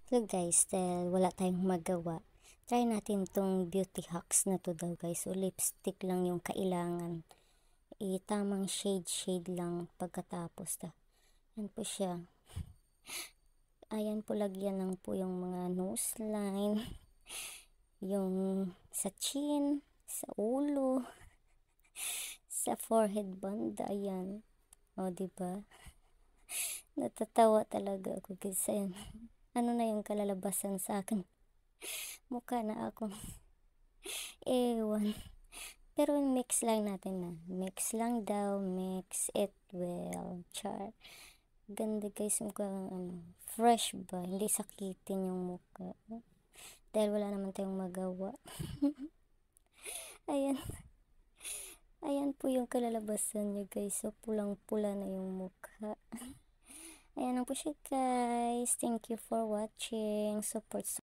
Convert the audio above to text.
So guys, dahil wala tayong magawa, try natin tong beauty hacks na to daw guys. So lipstick lang yung kailangan. Tamang shade lang pagkatapos. Yan po siya. Ayan po, lagyan lang po yung mga nose line, yung sa chin, sa ulo, sa forehead band. Ayan. O, diba? Natatawa talaga ako kasi ano na yung kalalabasan sa akin. Mukha na ako. Ewan. Pero mix lang natin na. Mix lang daw. Mix it well. Char. Ganda guys. Mukha fresh ba? Hindi sakitin yung mukha. Dahil wala naman tayong magawa. Ayan. Ayan po yung kalalabasan niya guys. So pulang-pula na yung mukha. Ayan lang po siya guys. Thank you for watching. Support